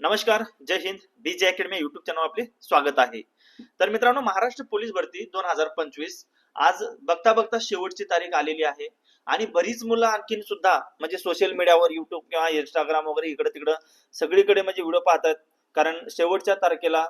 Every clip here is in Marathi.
नमस्कार, जय हिंद. बीजे अकॅडमी युट्यूब चॅनल आपले स्वागत आहे. तर मित्रांनो, महाराष्ट्र पोलीस भरती 2025 आज बघता बघता शेवटची तारीख आलेली आहे आणि बरीच मुलं आणखीन सुद्धा म्हणजे सोशल मीडियावर युट्यूब किंवा इंस्टाग्राम वगैरे इकडे तिकडे सगळीकडे म्हणजे व्हिडिओ पाहतात. कारण शेवटच्या तारखेला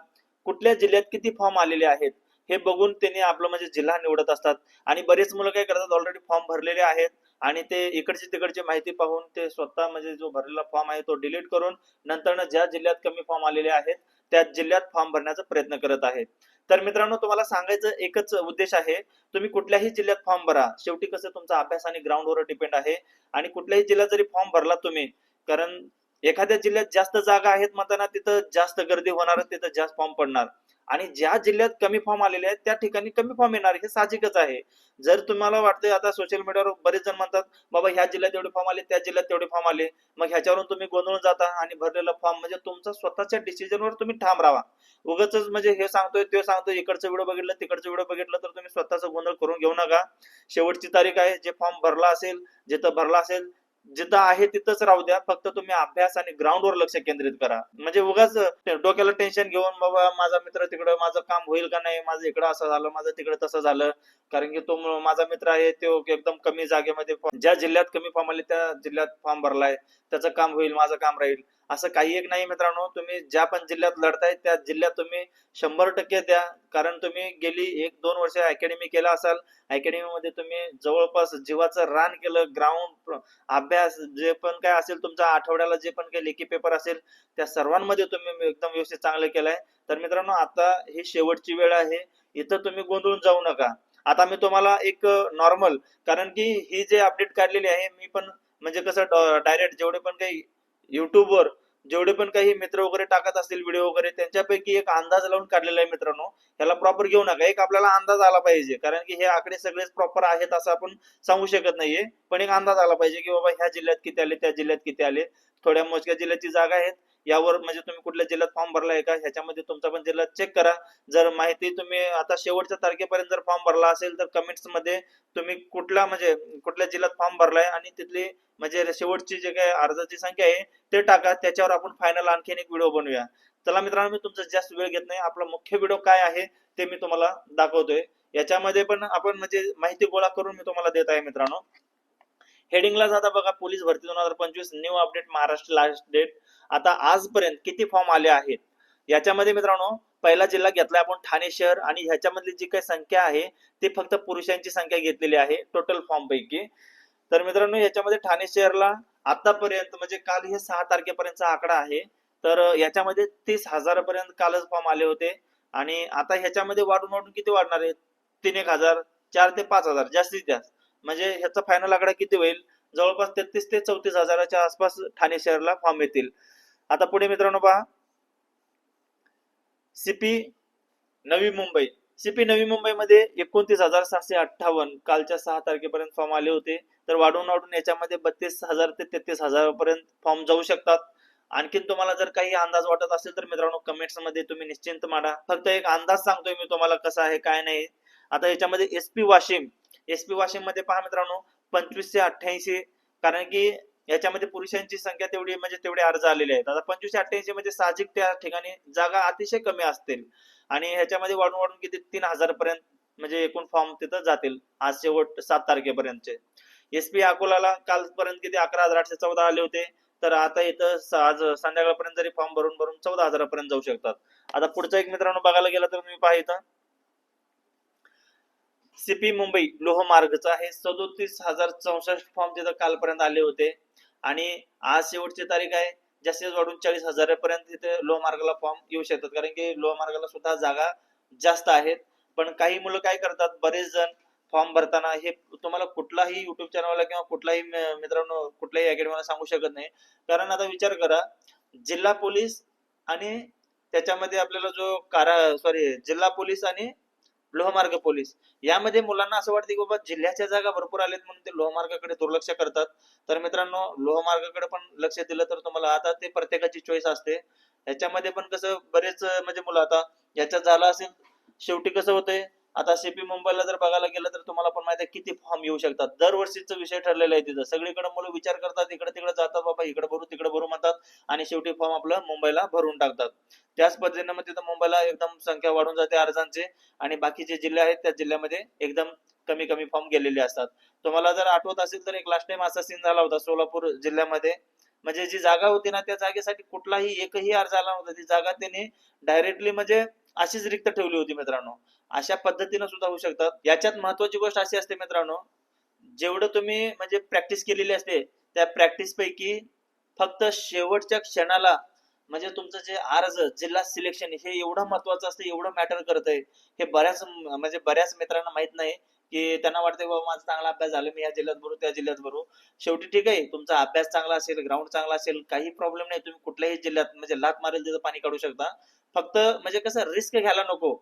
कुठल्या जिल्ह्यात किती फॉर्म आलेले आहेत हे बघून त्यांनी आपलं म्हणजे जिल्हा निवडत असतात आणि बरेच मुलं काय करतात, ऑलरेडी फॉर्म भरलेले आहेत आणि ते इकडची तिकडची माहिती पाहून ते स्वतः म्हणजे जो भरलेला फॉर्म आहे तो डिलीट करून नंतर ज्या जिल्ह्यात कमी फॉर्म आलेले आहेत त्या जिल्ह्यात फॉर्म भरण्याचा प्रयत्न करत आहेत. तर मित्रांनो, तुम्हाला सांगायचं एकच उद्देश आहे, तुम्ही कुठल्याही जिल्ह्यात फॉर्म भरा. शेवटी कसं तुमचा अभ्यास आणि ग्राउंडवर डिपेंड आहे आणि कुठल्याही जिल्ह्यात जरी फॉर्म भरला तुम्ही, कारण एखाद्या जिल्ह्यात जास्त जागा आहेत म्हणताना तिथं जास्त गर्दी होणार, तिथं जास्त फॉर्म पडणार आणि ज्या जिल्ह्यात कमी फॉर्म आलेले आहेत त्या ठिकाणी कमी फॉर्म येणार, हे साहजिकच आहे. जर तुम्हाला वाटतंय, आता सोशल मीडियावर बरेच जण म्हणतात बाबा ह्या जिल्ह्यात एवढे फॉर्म आले, त्या जिल्ह्यात तेवढे फॉर्म आले, मग ह्याच्यावरून तुम्ही गोंधळून जाता आणि भरलेला फॉर्म म्हणजे तुमचा स्वतःच्या डिसिजनवर तुम्ही ठाम राहा. उगाचच म्हणजे हे सांगतोय ते सांगतोय, इकडचं व्हिडिओ बघितलं तिकडचं व्हिडिओ बघितलं तर तुम्ही स्वतःचा गोंधळ करून घेऊ नका. शेवटची तारीख आहे. जे फॉर्म भरला असेल, जिथं भरला असेल, जिथं आहे तिथंच राहू द्या. फक्त तुम्ही अभ्यास आणि ग्राउंडवर लक्ष केंद्रित करा. म्हणजे उगाच डोक्याला टेन्शन घेऊन बाबा माझा मित्र तिकडं, माझं काम होईल का नाही, माझं इकडं असं झालं, माझं तिकडं तसं झालं, कारण की तो माझा मित्र आहे, तो एकदम कमी जागेमध्ये ज्या जिल्ह्यात कमी फॉर्म आले त्या जिल्ह्यात फॉर्म भरलाय, त्याचं काम होईल, माझं काम राहील, असं काही एक नाही मित्रांनो. तुम्ही ज्या पण जिल्ह्यात लढताय त्या जिल्ह्यात तुम्ही 100% द्या. कारण तुम्ही गेली 1-2 वर्ष अकॅडमी केला असाल, अकॅडमीमध्ये तुम्ही जवळपास जीवाचं रान केलं. ग्राउंड अभ्यास जे पण काय असेल, तुमचा आठवड्याला जे पण काही लेखी पेपर असेल त्या सर्वांमध्ये तुम्ही एकदम व्यवस्थित चांगलं केलंय. तर मित्रांनो, आता ही शेवटची वेळ आहे, इथं तुम्ही गोंधळून जाऊ नका. आता मी तुम्हाला एक नॉर्मल, कारण की ही जे अपडेट काढलेली आहे मी पण म्हणजे कसं डायरेक्ट जेवढे पण काही युट्यूबवर जेवढे पण काही मित्र वगैरे टाकत असतील व्हिडिओ वगैरे, त्यांच्यापैकी एक अंदाज लावून काढलेला आहे मित्रांनो. ह्याला प्रॉपर घेऊ नका. एक आपल्याला अंदाज आला पाहिजे, कारण की हे आकडे सगळेच प्रॉपर आहेत असं आपण सांगू शकत नाहीये, पण एक अंदाज आला पाहिजे की बाबा ह्या जिल्ह्यात किती आले, त्या जिल्ह्यात किती आले. थोड्या मोजक्या जिल्ह्याची जागा आहेत, यावर म्हणजे तुम्ही कुठल्या जिल्ह्यात फॉर्म भरलाय का ह्याच्यामध्ये तुमचा पण जिल्हा चेक करा. जर माहिती तुम्ही आता शेवटच्या तारखेपर्यंत जर फॉर्म भरला असेल तर कमेंट्स मध्ये तुम्ही कुठला म्हणजे कुठल्या जिल्ह्यात फॉर्म भरलाय आणि तिथली म्हणजे शेवटची जे काही अर्जाची संख्या आहे ते टाका. त्याच्यावर आपण फायनल आणखीन एक व्हिडिओ बनवूया. चला मित्रांनो, मी तुमचा जास्त वेळ घेत नाही, आपला मुख्य व्हिडिओ काय आहे ते मी तुम्हाला दाखवतोय. याच्यामध्ये पण आपण म्हणजे माहिती गोळा करून मी तुम्हाला देत आहे मित्रांनो. हेडिंगला जाता बघा, पोलीस भरती 2025 new update Maharashtra last date. आता आजपर्यंत किती फॉर्म आले आहेत याच्यामध्ये मित्रांनो, पहिला जिल्हा घेतला आपण ठाणे शहर आणि ह्याच्यामधली जी काही संख्या आहे ती फक्त पुरुषांची संख्या घेतलेली आहे टोटल फॉर्म पैकी. तर मित्रांनो, याच्यामध्ये ठाणे शहरला आतापर्यंत म्हणजे काल हे 6 तारखेपर्यंतचा आकडा आहे, तर याच्यामध्ये 30,000 पर्यंत कालच फॉर्म आले होते आणि आता ह्याच्यामध्ये वाढून वाढून किती वाढणार आहे, 3,000, 4 ते 5,000 जास्तीत जास्त. म्हणजे ह्याचा फायनल आकडा किती होईल, जवळपास 33 ते 34,000च्या आसपास ठाणे शहरला फॉर्म येतील. आता पुढे मित्रांनो पहा, सीपी नवी मुंबई. सीपी नवी मुंबईमध्ये 29,758 कालच्या 6 तारखेपर्यंत फॉर्म आले होते, तर वाढून वाढून याच्यामध्ये 32,000 ते 33,000 पर्यंत फॉर्म जाऊ शकतात. आणखीन तुम्हाला जर काही अंदाज वाटत असेल तर मित्रांनो कमेंट्स मध्ये तुम्ही निश्चिंत मांडा. फक्त एक अंदाज सांगतोय मी तुम्हाला कसं आहे काय नाही. आता याच्यामध्ये एसपी वाशिम मध्ये पहा मित्रांनो, 25 ते 88, कारण की याच्यामध्ये पुरुषांची संख्या तेवढी म्हणजे तेवढे अर्ज आलेले आहेत. आता 25 ते 88 म्हणजे साहजिक त्या ठिकाणी जागा अतिशय कमी असतील आणि ह्याच्यामध्ये वाढून वाढून किती 3,000 पर्यंत म्हणजे एकूण फॉर्म तिथं जातील आज शेवट 7 तारखेपर्यंतचे. एसपी अकोलाला कालपर्यंत किती 11,814 आले होते, तर आता इथं आज संध्याकाळपर्यंत जरी फॉर्म भरून भरून 14,000 पर्यंत जाऊ शकतात. आता पुढचा एक मित्रांनो बघायला गेला तर तुम्ही पहा इथं सीपी मुंबई लोहमार्गचा आहे, 37,064 फॉर्म तिथं कालपर्यंत आले होते आणि आज शेवटची तारीख आहे. जास्तीत वाढून 40,000 पर्यंत तिथे लोहमार्गाला फॉर्म येऊ शकतात, कारण की लोहमार्गाला सुद्धा जागा जास्त आहेत. पण काही मुलं काय करतात, बरेच जण फॉर्म भरताना हे तुम्हाला कुठलाही युट्यूब चॅनलला किंवा कुठलाही मित्रांनो कुठल्याही अकॅडमीला सांगू शकत नाही. कारण आता विचार करा, जिल्हा पोलीस आणि त्याच्यामध्ये आपल्याला जो जिल्हा पोलीस आणि लोहमार्ग पोलीस, यामध्ये मुलांना असं वाटतं की बाबा जिल्ह्याच्या जागा भरपूर आलेत म्हणून ते लोहमार्गाकडे दुर्लक्ष करतात. तर मित्रांनो, लोहमार्गाकडे पण लक्ष दिलं तर तुम्हाला, आता ते प्रत्येकाची चॉईस असते. याच्यामध्ये पण कसं बरेच म्हणजे मुलं आता याच्यात झालं असेल, शेवटी कसं होतंय, आता सीपी मुंबईला जर बघायला गेलं तर तुम्हाला पण माहिती आहे किती फॉर्म येऊ शकतात. दरवर्षीचा विषय ठरलेला आहे तिथं. सगळीकडे मुलं विचार करतात, इकडे तिकडे जातात, बाबा इकडे भरू तिकडे भरू म्हणतात आणि शेवटी फॉर्म आपलं मुंबईला भरून टाकतात. त्याच पद्धतीने मग तिथं मुंबईला एकदम संख्या वाढून जाते अर्जांची आणि बाकीचे जिल्हे आहेत त्या जिल्ह्यामध्ये एकदम कमी कमी फॉर्म गेलेले असतात. तुम्हाला जर आठवत असेल तर एक लास्ट टाइम असा सीन झाला होता सोलापूर जिल्ह्यामध्ये. म्हणजे जी जागा होती ना त्या जागेसाठी कुठलाही एकही अर्ज आला नव्हता. ती जागा त्यांनी डायरेक्टली म्हणजे अशीच रिक्त ठेवली होती मित्रांनो. अशा पद्धतीने सुद्धा होऊ शकतात. याच्यात महत्वाची गोष्ट अशी असते मित्रांनो, जेवढं तुम्ही म्हणजे प्रॅक्टिस केलेली असते त्या प्रॅक्टिस पैकी फक्त शेवटच्या क्षणाला म्हणजे तुमचं जे अर्ज जिल्हा सिलेक्शन हे एवढं महत्वाचं असतं, एवढं मॅटर करत आहे. हे बऱ्याच मित्रांना माहित नाही की त्यांना वाटतंय बाबा माझा चांगला अभ्यास झाला, मी या जिल्ह्यात भरू त्या जिल्ह्यात भरू. शेवटी ठीक आहे, तुमचा अभ्यास चांगला असेल, ग्राउंड चांगला असेल, काही प्रॉब्लेम नाही, तुम्ही कुठल्याही जिल्ह्यात म्हणजे लात मारेल तिथं पाणी काढू शकता. फक्त म्हणजे कसं रिस्क घ्यायला नको,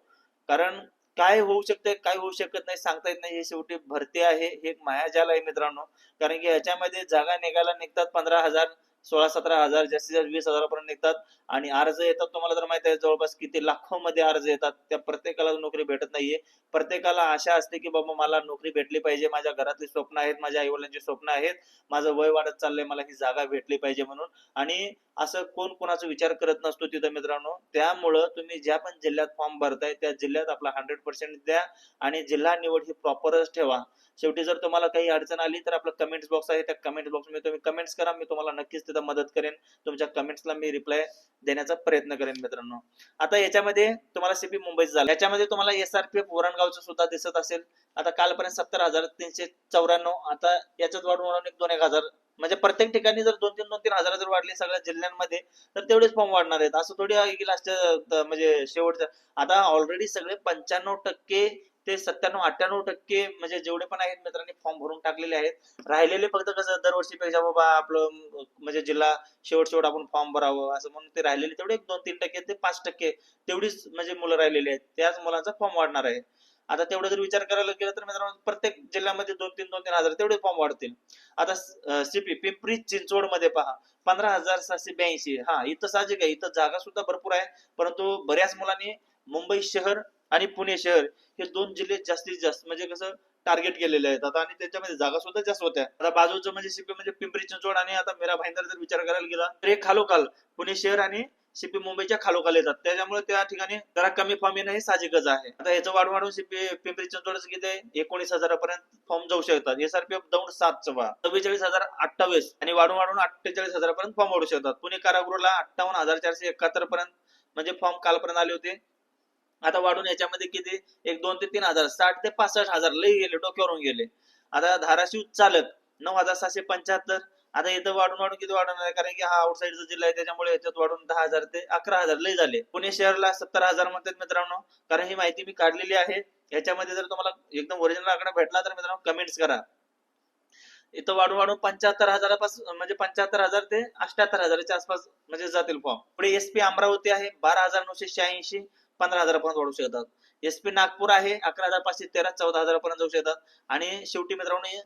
कारण काय होऊ शकतंय काय होऊ शकत नाही सांगता येत नाही. हे शेवटी भरती आहे, हे एक मायाजाल आहे मित्रांनो. कारण की ह्याच्यामध्ये जागा निघायला निघतात 15,000, 16-17 हजार, जास्तीत जास्त 20,000 पर्यंत निघतात. आणि अर्ज येतात तुम्हाला तर माहित आहे जवळपास किती लाखो मध्ये अर्ज येतात. त्या प्रत्येकाला नोकरी भेटत नाहीये. प्रत्येकाला आशा असते की बाबा मला नोकरी भेटली पाहिजे, माझ्या घरातली स्वप्न आहेत, माझ्या आईवडिलांची स्वप्न आहेत, माझं वय वाढत चाललंय, मला ही जागा भेटली पाहिजे म्हणून. आणि असं कोण कोणाचा विचार करत नसतो तिथं मित्रांनो. त्यामुळं तुम्ही ज्या पण जिल्ह्यात फॉर्म भरताय त्या जिल्ह्यात आपला 100% द्या आणि जिल्हा निवड ही प्रॉपरच ठेवा. शेवटी जर तुम्हाला काही अडचण आली तर आपला कमेंट्स बॉक्स आहे, त्या कमेंट बॉक्स मध्ये तुम्ही कमेंट्स करा, मी तुम्हाला नक्कीच तिथं मदत करेन. तुमच्या कमेंट्सला मी रिप्लाय देण्याचा प्रयत्न करेन मित्रांनो. आता याच्यामध्ये तुम्हाला सीपी मुंबईच झालं, याच्यामध्ये तुम्हाला एसआरपीएफ वरणगावचं सुद्धा दिसत असेल. आता कालपर्यंत 70,394, आता याच्यात वाढून वाढून 1-2-1 हजार म्हणजे प्रत्येक ठिकाणी जर 2-3 हजार जर वाढले सगळ्या जिल्ह्यांमध्ये तर तेवढेच फॉर्म वाढणार आहेत. असं थोडी आहे की लास्टच्या म्हणजे शेवटच्या. आता ऑलरेडी सगळे 95% ते 97-98% म्हणजे जेवढे पण आहेत मित्रांनी फॉर्म भरून टाकलेले आहेत. राहिलेले फक्त कसं दरवर्षीपेक्षा बाबा आपलं म्हणजे जिल्हा शेवट आपण फॉर्म भरावं असं म्हणून ते राहिलेले तेवढे 2-3% ते 5% तेवढीच म्हणजे मुलं राहिलेली आहेत. त्याच मुलांचा फॉर्म वाढणार आहे. आता तेवढं जर विचार करायला गेलं तर मित्रांनो प्रत्येक जिल्ह्यामध्ये 2-3 हजार तेवढे फॉर्म वाढतील. आता सीपी पिंपरी चिंचवड मध्ये पहा 15,782. हा इथं साहजिक आहे, इथं जागा सुद्धा भरपूर आहे. परंतु बऱ्याच मुलांनी मुंबई शहर आणि पुणे शहर हे 2 जिल्हे जास्तीत जास्त म्हणजे कसं टार्गेट केलेले आहेत आता. आणि त्याच्यामध्ये जागा सुद्धा जास्त होत्या. आता बाजूचं म्हणजे सीपी म्हणजे पिंपरी चिंचवड आणि आता मीरा भाईंदर जर विचार करायला गेला तर हे खालोखाल पुणे शहर आणि सीपी मुंबईच्या खालोखाल येतात. त्याच्यामुळे त्या ठिकाणी जरा कमी फॉर्म येणं हे साहजिकच आहे. आता याचं वाढून सीपी पिंपरी चिंचवडचं किती आहे 19,000 पर्यंत फॉर्म जाऊ शकतात. एसआरपीएफ दौंड 7चं पहा 44,028 आणि वाढून 48,000 पर्यंत फॉर्म वाढू शकतात. पुणे कारागृहला 58,471 पर्यंत म्हणजे फॉर्म कालपर्यंत आले होते. आता वाढून याच्यामध्ये किती 1-2 ते 3 हजार 60 ते 65 हजार लई गेले, डोक्यावरून गेले. आता धाराशिव चालक 9,775. आता इथं वाढून किती वाढवणार आहे, कारण की हा आउटसाईडचा जिल्हा आहे त्याच्यामुळे याच्यात वाढून 10,000 ते 11,000 लई झाले. पुणे शहरला 70,000 म्हणतात मित्रांनो, कारण ही माहिती मी काढलेली आहे. याच्यामध्ये जर तुम्हाला एकदम ओरिजिनल आकडा भेटला तर मित्रांनो कमेंट्स करा. इथं वाढून 75,000 म्हणजे 75,000 ते 78,000च्या आसपास म्हणजे जातील फॉर्म. पुढे एसपी अमरावती आहे 12,986, 15,000 पर्यंत वाढू शकतात. एसपी नागपूर आहे 11,513, 14,000 पर्यंत जाऊ शकतात. आणि शेवटी मित्रांनो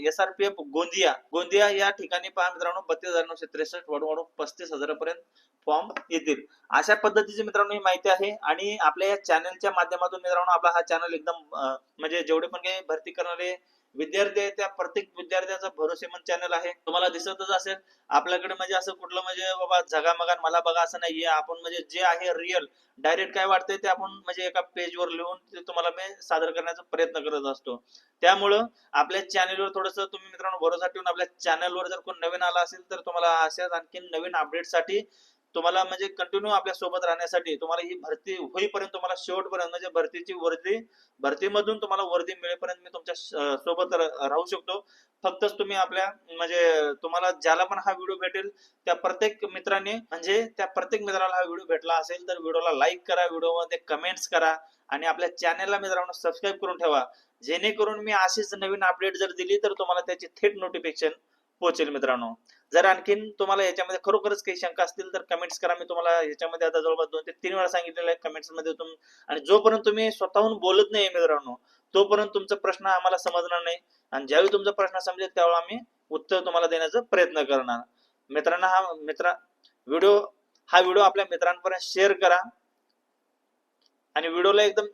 एसआरपीएफ गोंदिया या ठिकाणी पहा मित्रांनो 32,963 वाढून 35,000 पर्यंत फॉर्म येतील. अशा पद्धतीची मित्रांनो ही माहिती आहे. आणि आपल्या या चॅनलच्या माध्यमातून मित्रांनो आपला हा चॅनल एकदम म्हणजे जेवढे पण काही भरती करणारे विद्यार्थी आहेत त्या प्रत्येक विद्यार्थ्याचा भरोसेमंद चॅनल आहे. तुम्हाला दिसतच असेल आपल्याकडे म्हणजे असं कुठलं म्हणजे बाबा झगामगान मला बघा असं नाहीये. आपण म्हणजे जे आहे रिअल डायरेक्ट काय वाटतंय ते आपण म्हणजे एका पेजवर लिहून ते तुम्हाला मी सादर करण्याचा प्रयत्न करत असतो. त्यामुळं आपल्या चॅनलवर थोडंसं तुम्ही मित्रांनो भरोसा ठेवून आपल्या चॅनलवर जर कोण नवीन आला असेल तर तुम्हाला अशाच आणखी नवीन अपडेटसाठी तुम्हाला म्हणजे कंटिन्यू आपल्या सोबत राहण्यासाठी तुम्हाला ही भरती होईपर्यंत तुम्हाला शेवटपर्यंत म्हणजे भरतीमधून तुम्हाला वर्दी मिळेपर्यंत मी तुमच्या सोबत राहू शकतो. फक्तच तुम्ही आपल्या म्हणजे तुम्हाला ज्याला पण हा व्हिडिओ भेटेल त्या प्रत्येक मित्राने म्हणजे त्या प्रत्येक मित्राला हा व्हिडिओ भेटला असेल तर व्हिडिओला लाईक करा, व्हिडिओमध्ये कमेंट्स करा आणि आपल्या चॅनलला मित्रांनो सबस्क्राईब करून ठेवा. जेणेकरून मी अशीच नवीन अपडेट जर दिली तर तुम्हाला त्याची थेट नोटिफिकेशन पोहोचेल मित्रांनो. जर आणखीन तुम्हाला याच्यामध्ये खरोखरच काही शंका असतील तर कमेंट्स करा. मी तुम्हाला याच्यामध्ये आता जवळपास 2 ते 3 वेळा सांगितलेलं आहे कमेंट्स मध्ये आणि जोपर्यंत तुम्ही स्वतःहून बोलत नाही मित्रांनो तोपर्यंत तुमचा प्रश्न आम्हाला समजणार नाही. आणि ज्यावेळी तुमचा प्रश्न समजेल त्यावेळी आम्ही उत्तर तुम्हाला देण्याचा प्रयत्न करणार. मित्रांनो हा व्हिडिओ आपल्या मित्रांपर्यंत शेअर करा आणि व्हिडिओला एकदम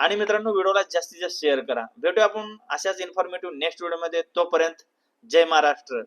आणि मित्रांनो व्हिडिओला जास्तीत जास्त शेअर करा. भेटूया आपण अशाच इन्फॉर्मेटिव्ह नेक्स्ट व्हिडिओमध्ये. तोपर्यंत जय महाराष्ट्र.